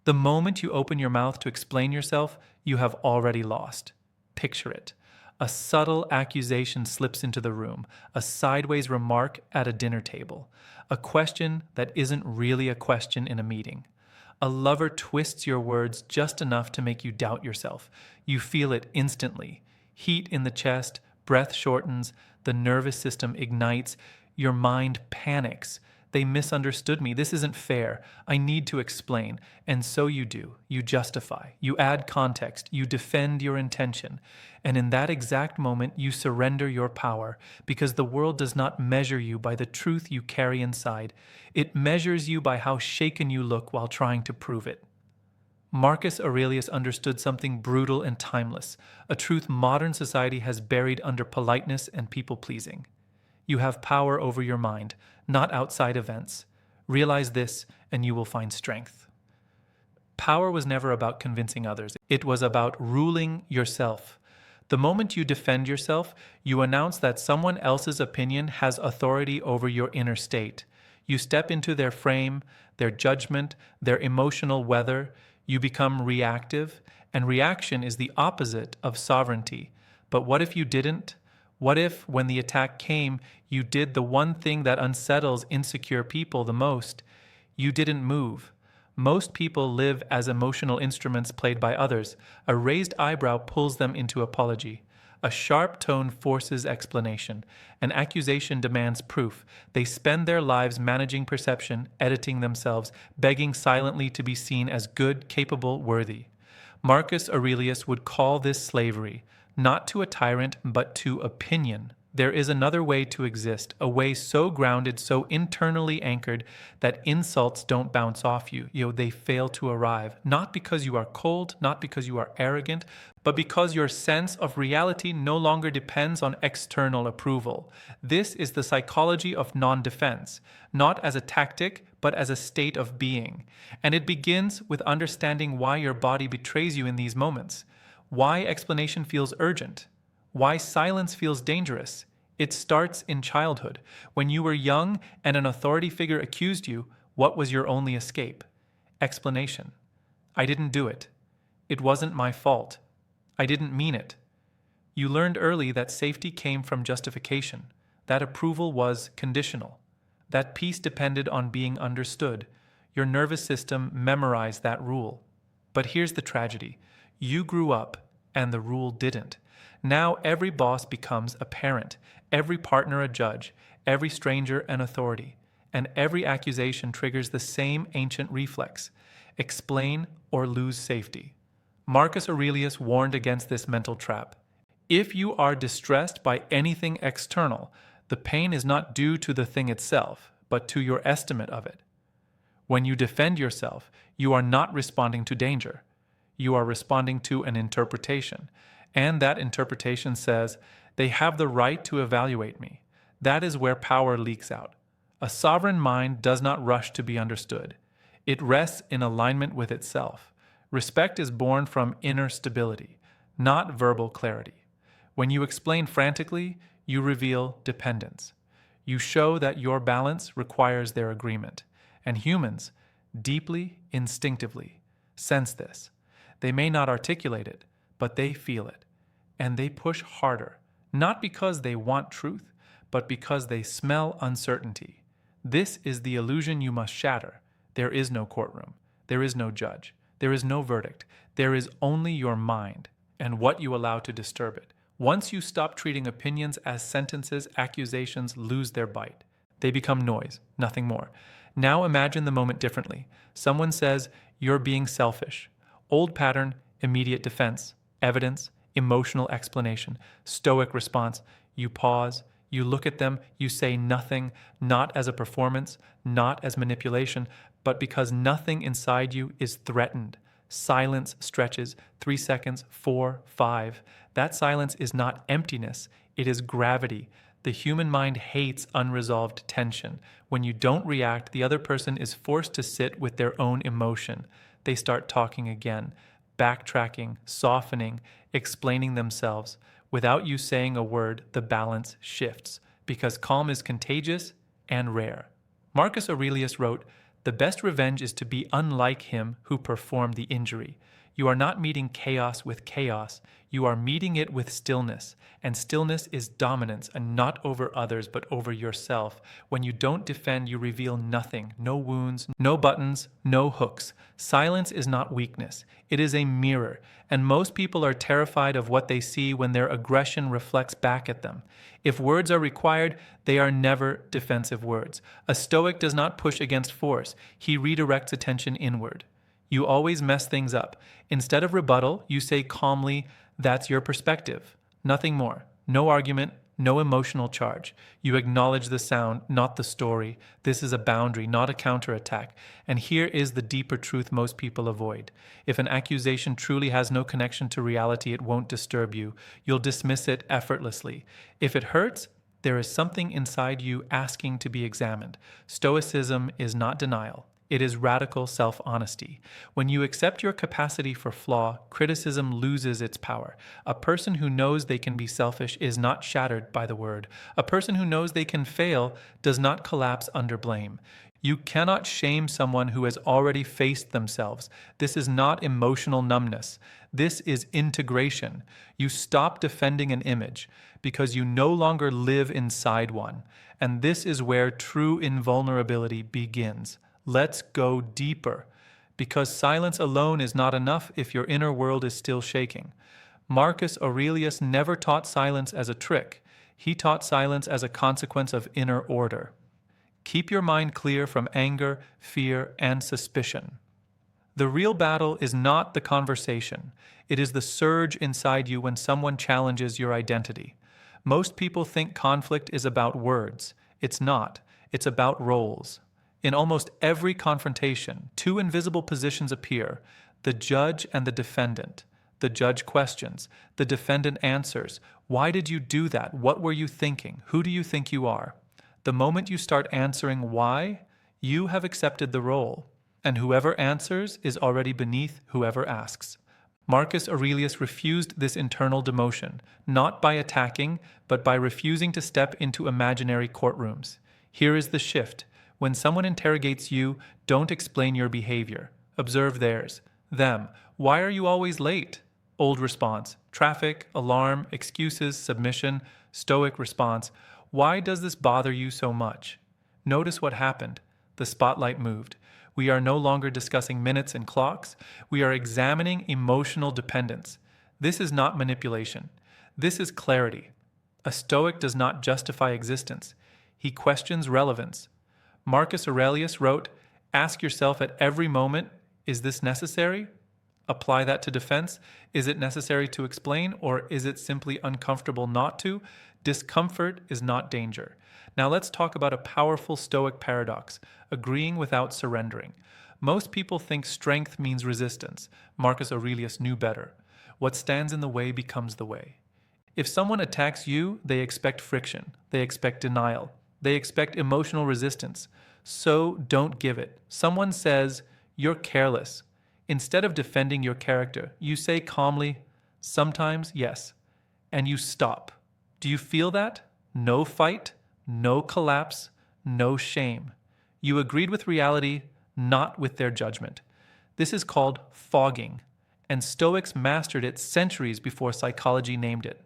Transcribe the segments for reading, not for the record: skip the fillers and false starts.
The moment you open your mouth to explain yourself, you have already lost. Picture it. A subtle accusation slips into the room, a sideways remark at a dinner table, a question that isn't really a question in a meeting. A lover twists your words just enough to make you doubt yourself. You feel it instantly. Heat in the chest, breath shortens, the nervous system ignites, your mind panics. They misunderstood me. This isn't fair. I need to explain. And so you do. You justify. You add context. You defend your intention. And in that exact moment, you surrender your power, because the world does not measure you by the truth you carry inside. It measures you by how shaken you look while trying to prove it. Marcus Aurelius understood something brutal and timeless, a truth modern society has buried under politeness and people-pleasing. You have power over your mind, not outside events. Realize this, and you will find strength. Power was never about convincing others. It was about ruling yourself. The moment you defend yourself, you announce that someone else's opinion has authority over your inner state. You step into their frame, their judgment, their emotional weather. You become reactive, and reaction is the opposite of sovereignty. But what if you didn't? What if, when the attack came, you did the one thing that unsettles insecure people the most? You didn't move. Most people live as emotional instruments played by others. A raised eyebrow pulls them into apology. A sharp tone forces explanation. An accusation demands proof. They spend their lives managing perception, editing themselves, begging silently to be seen as good, capable, worthy. Marcus Aurelius would call this slavery, not to a tyrant, but to opinion. There is another way to exist, a way so grounded, so internally anchored that insults don't bounce off you. They fail to arrive, not because you are cold, not because you are arrogant, but because your sense of reality no longer depends on external approval. This is the psychology of non-defense, not as a tactic, but as a state of being. And it begins with understanding why your body betrays you in these moments, why explanation feels urgent, why silence feels dangerous. It starts in childhood. When you were young and an authority figure accused you, what was your only escape? Explanation. I didn't do it. It wasn't my fault. I didn't mean it. You learned early that safety came from justification, that approval was conditional, that peace depended on being understood. Your nervous system memorized that rule. But here's the tragedy. You grew up, and the rule didn't. Now every boss becomes a parent, every partner a judge, every stranger an authority, and every accusation triggers the same ancient reflex: explain or lose safety. Marcus Aurelius warned against this mental trap. If you are distressed by anything external, the pain is not due to the thing itself, but to your estimate of it. When you defend yourself, you are not responding to danger. You are responding to an interpretation. And that interpretation says, they have the right to evaluate me. That is where power leaks out. A sovereign mind does not rush to be understood. It rests in alignment with itself. Respect is born from inner stability, not verbal clarity. When you explain frantically, you reveal dependence. You show that your balance requires their agreement. And humans, deeply, instinctively, sense this. They may not articulate it, but they feel it. And they push harder, not because they want truth, but because they smell uncertainty. This is the illusion you must shatter. There is no courtroom. There is no judge. There is no verdict. There is only your mind and what you allow to disturb it. Once you stop treating opinions as sentences, accusations lose their bite. They become noise, nothing more. Now imagine the moment differently. Someone says, you're being selfish. Old pattern, immediate defense, evidence, emotional explanation, stoic response. You pause, you look at them, you say nothing, not as a performance, not as manipulation, but because nothing inside you is threatened. Silence stretches, 3 seconds, 4, 5. That silence is not emptiness, it is gravity. The human mind hates unresolved tension. When you don't react, the other person is forced to sit with their own emotion. They start talking again, backtracking, softening, explaining themselves. Without you saying a word, the balance shifts, because calm is contagious and rare. Marcus Aurelius wrote, The best revenge is to be unlike him who performed the injury. You are not meeting chaos with chaos. You are meeting it with stillness. And stillness is dominance, and not over others, but over yourself. When you don't defend, you reveal nothing. No wounds, no buttons, no hooks. Silence is not weakness. It is a mirror. And most people are terrified of what they see when their aggression reflects back at them. If words are required, they are never defensive words. A Stoic does not push against force. He redirects attention inward. You always mess things up. Instead of rebuttal, you say calmly, "That's your perspective." Nothing more. No argument, no emotional charge. You acknowledge the sound, not the story. This is a boundary, not a counterattack. And here is the deeper truth most people avoid. If an accusation truly has no connection to reality, it won't disturb you. You'll dismiss it effortlessly. If it hurts, there is something inside you asking to be examined. Stoicism is not denial. It is radical self-honesty. When you accept your capacity for flaw, criticism loses its power. A person who knows they can be selfish is not shattered by the word. A person who knows they can fail does not collapse under blame. You cannot shame someone who has already faced themselves. This is not emotional numbness. This is integration. You stop defending an image because you no longer live inside one. And this is where true invulnerability begins. Let's go deeper, because silence alone is not enough if your inner world is still shaking. Marcus Aurelius never taught silence as a trick. He taught silence as a consequence of inner order. Keep your mind clear from anger, fear, and suspicion. The real battle is not the conversation. It is the surge inside you when someone challenges your identity. Most people think conflict is about words. It's not. It's about roles. In almost every confrontation, two invisible positions appear: the judge and the defendant. The judge questions. The defendant answers. Why did you do that? What were you thinking? Who do you think you are? The moment you start answering why, you have accepted the role. And whoever answers is already beneath whoever asks. Marcus Aurelius refused this internal demotion, not by attacking, but by refusing to step into imaginary courtrooms. Here is the shift. When someone interrogates you, don't explain your behavior. Observe theirs. Them. Why are you always late? Old response. Traffic, alarm, excuses, submission. Stoic response. Why does this bother you so much? Notice what happened. The spotlight moved. We are no longer discussing minutes and clocks. We are examining emotional dependence. This is not manipulation. This is clarity. A Stoic does not justify existence. He questions relevance. Marcus Aurelius wrote, "Ask yourself at every moment, is this necessary?" Apply that to defense. Is it necessary to explain, or is it simply uncomfortable not to? Discomfort is not danger. Now let's talk about a powerful Stoic paradox: agreeing without surrendering. Most people think strength means resistance. Marcus Aurelius knew better. What stands in the way becomes the way. If someone attacks you, they expect friction. They expect denial. They expect emotional resistance. So don't give it. Someone says, "You're careless." Instead of defending your character, you say calmly, "Sometimes, yes." And you stop. Do you feel that? No fight, no collapse, no shame. You agreed with reality, not with their judgment. This is called fogging, and Stoics mastered it centuries before psychology named it.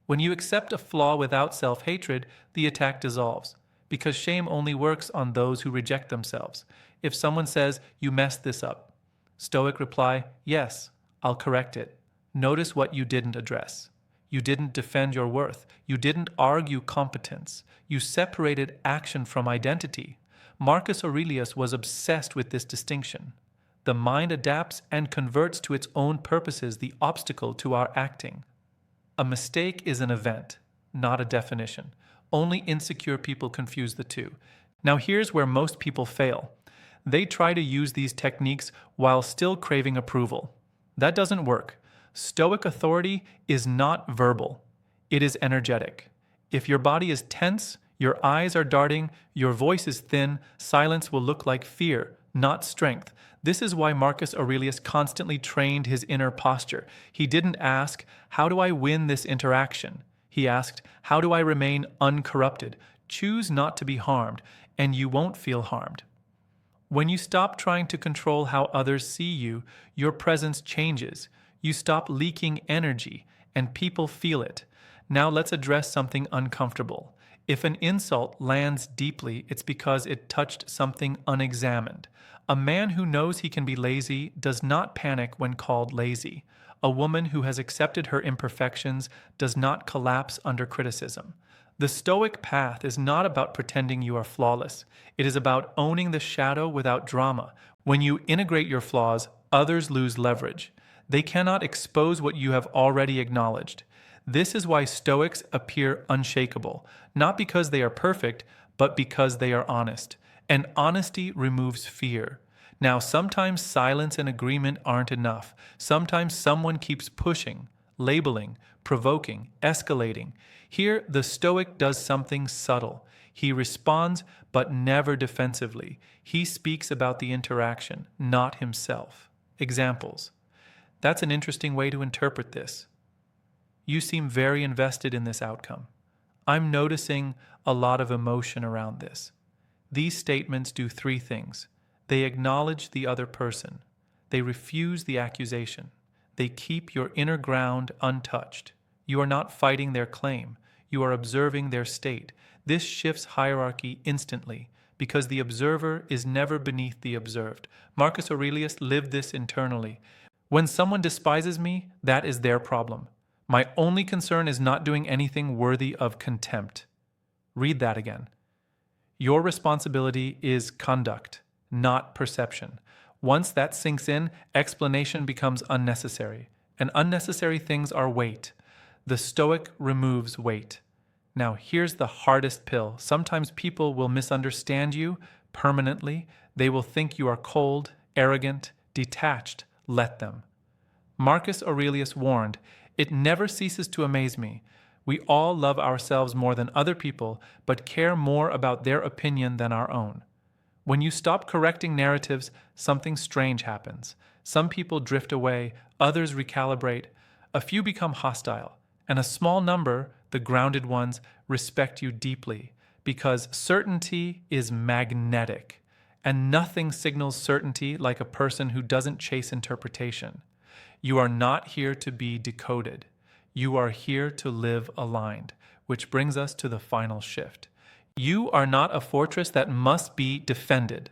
When you accept a flaw without self-hatred, the attack dissolves, because shame only works on those who reject themselves. If someone says, "You messed this up," Stoic reply, "Yes, I'll correct it." Notice what you didn't address. You didn't defend your worth. You didn't argue competence. You separated action from identity. Marcus Aurelius was obsessed with this distinction. The mind adapts and converts to its own purposes the obstacle to our acting. A mistake is an event, not a definition. Only insecure people confuse the two. Now here's where most people fail. They try to use these techniques while still craving approval. That doesn't work. Stoic authority is not verbal. It is energetic. If your body is tense, your eyes are darting, your voice is thin, silence will look like fear, not strength. This is why Marcus Aurelius constantly trained his inner posture. He didn't ask, "How do I win this interaction?" He asked, "How do I remain uncorrupted?" Choose not to be harmed, and you won't feel harmed. When you stop trying to control how others see you, your presence changes. You stop leaking energy, and people feel it. Now let's address something uncomfortable. If an insult lands deeply, it's because it touched something unexamined. A man who knows he can be lazy does not panic when called lazy. A woman who has accepted her imperfections does not collapse under criticism. The Stoic path is not about pretending you are flawless. It is about owning the shadow without drama. When you integrate your flaws, others lose leverage. They cannot expose what you have already acknowledged. This is why Stoics appear unshakable, not because they are perfect, but because they are honest. And honesty removes fear. Now, sometimes silence and agreement aren't enough. Sometimes someone keeps pushing, labeling, provoking, escalating. Here, the Stoic does something subtle. He responds, but never defensively. He speaks about the interaction, not himself. Examples. That's an interesting way to interpret this. You seem very invested in this outcome. I'm noticing a lot of emotion around this. These statements do three things. They acknowledge the other person. They refuse the accusation. They keep your inner ground untouched. You are not fighting their claim. You are observing their state. This shifts hierarchy instantly because the observer is never beneath the observed. Marcus Aurelius lived this internally. When someone despises me, that is their problem. My only concern is not doing anything worthy of contempt. Read that again. Your responsibility is conduct, not perception. Once that sinks in, explanation becomes unnecessary. And unnecessary things are weight. The Stoic removes weight. Now, here's the hardest pill. Sometimes people will misunderstand you permanently. They will think you are cold, arrogant, detached. Let them. Marcus Aurelius warned, "It never ceases to amaze me. We all love ourselves more than other people, but care more about their opinion than our own." When you stop correcting narratives, something strange happens. Some people drift away, others recalibrate, a few become hostile, and a small number, the grounded ones, respect you deeply, because certainty is magnetic, and nothing signals certainty like a person who doesn't chase interpretation. You are not here to be decoded. You are here to live aligned, which brings us to the final shift. You are not a fortress that must be defended.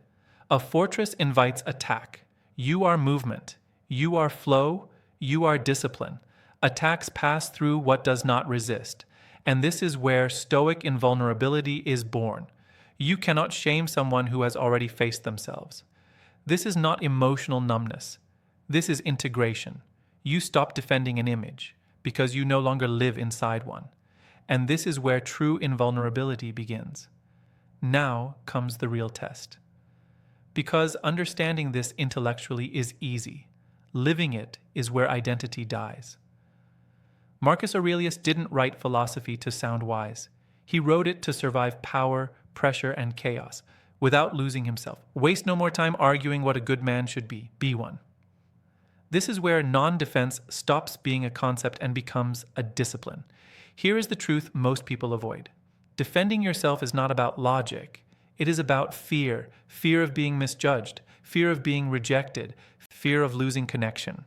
A fortress invites attack. You are movement. You are flow. You are discipline. Attacks pass through what does not resist. And this is where Stoic invulnerability is born. You cannot shame someone who has already faced themselves. This is not emotional numbness. This is integration. You stop defending an image because you no longer live inside one. And this is where true invulnerability begins. Now comes the real test. Because understanding this intellectually is easy, living it is where identity dies. Marcus Aurelius didn't write philosophy to sound wise. He wrote it to survive power, pressure, and chaos without losing himself. Waste no more time arguing what a good man should be. Be one. This is where non-defense stops being a concept and becomes a discipline. Here is the truth most people avoid. Defending yourself is not about logic. It is about fear, fear of being misjudged, fear of being rejected, fear of losing connection.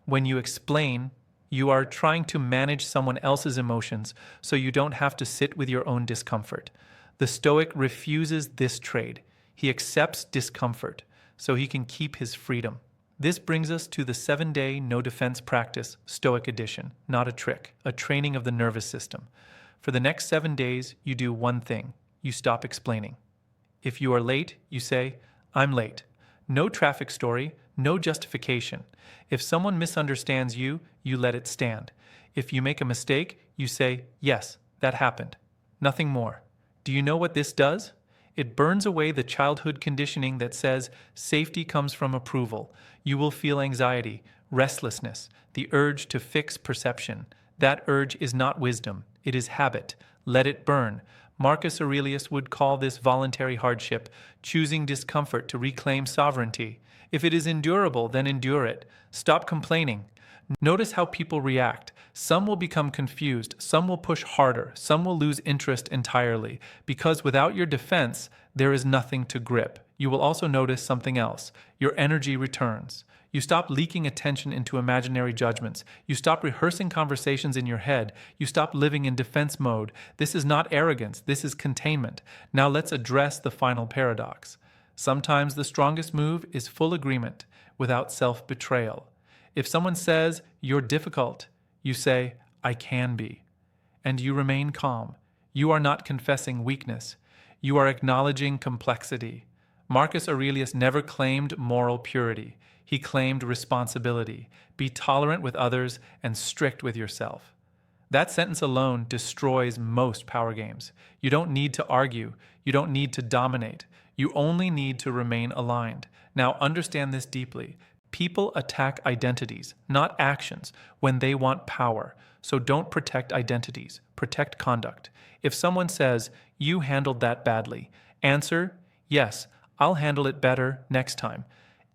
When you explain, you are trying to manage someone else's emotions so you don't have to sit with your own discomfort. The Stoic refuses this trade. He accepts discomfort so he can keep his freedom. This brings us to the 7-day no-defense practice, Stoic edition, not a trick, a training of the nervous system. For the next 7 days, you do one thing. You stop explaining. If you are late, you say, "I'm late." No traffic story, no justification. If someone misunderstands you, you let it stand. If you make a mistake, you say, "Yes, that happened." Nothing more. Do you know what this does? It burns away the childhood conditioning that says safety comes from approval. You will feel anxiety, restlessness, the urge to fix perception. That urge is not wisdom. It is habit. Let it burn. Marcus Aurelius would call this voluntary hardship, choosing discomfort to reclaim sovereignty. If it is endurable, then endure it. Stop complaining. Notice how people react. Some will become confused, some will push harder, some will lose interest entirely, because without your defense, there is nothing to grip. You will also notice something else. Your energy returns. You stop leaking attention into imaginary judgments. You stop rehearsing conversations in your head. You stop living in defense mode. This is not arrogance. This is containment. Now let's address the final paradox. Sometimes the strongest move is full agreement without self-betrayal. If someone says, "You're difficult," you say, "I can be." And you remain calm. You are not confessing weakness. You are acknowledging complexity. Marcus Aurelius never claimed moral purity. He claimed responsibility. Be tolerant with others and strict with yourself. That sentence alone destroys most power games. You don't need to argue. You don't need to dominate. You only need to remain aligned. Now understand this deeply. People attack identities, not actions, when they want power. So don't protect identities. Protect conduct. If someone says, "You handled that badly," answer, "Yes, I'll handle it better next time."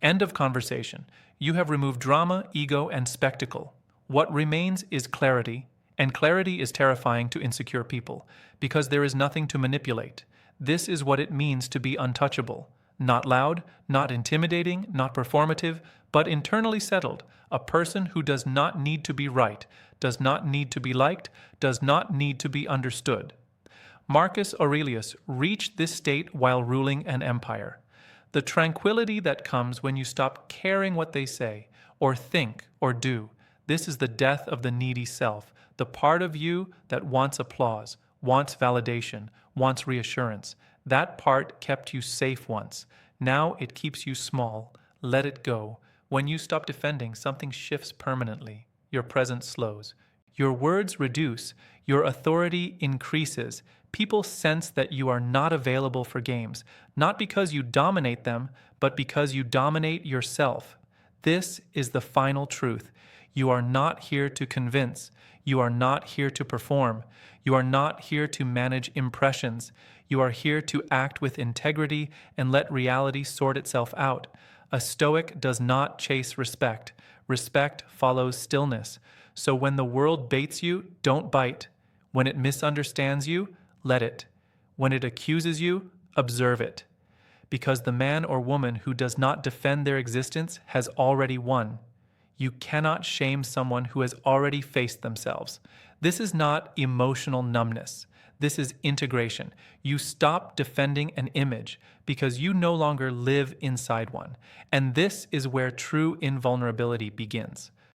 End of conversation. You have removed drama, ego, and spectacle. What remains is clarity, and clarity is terrifying to insecure people, because there is nothing to manipulate. This is what it means to be untouchable. Not loud, not intimidating, not performative, but internally settled. A person who does not need to be right, does not need to be liked, does not need to be understood. Marcus Aurelius reached this state while ruling an empire. The tranquility that comes when you stop caring what they say, or think, or do. This is the death of the needy self, the part of you that wants applause, wants validation, wants reassurance. That part kept you safe once. Now it keeps you small. Let it go. When you stop defending, something shifts permanently. Your presence slows. Your words reduce. Your authority increases. People sense that you are not available for games, not because you dominate them, but because you dominate yourself. This is the final truth. You are not here to convince. You are not here to perform. You are not here to manage impressions. You are here to act with integrity and let reality sort itself out. A Stoic does not chase respect. Respect follows stillness. So when the world baits you, don't bite. When it misunderstands you, let it. When it accuses you, observe it. Because the man or woman who does not defend their existence has already won. You cannot shame someone who has already faced themselves. This is not emotional numbness. This is integration. You stop defending an image because you no longer live inside one. And this is where true invulnerability begins.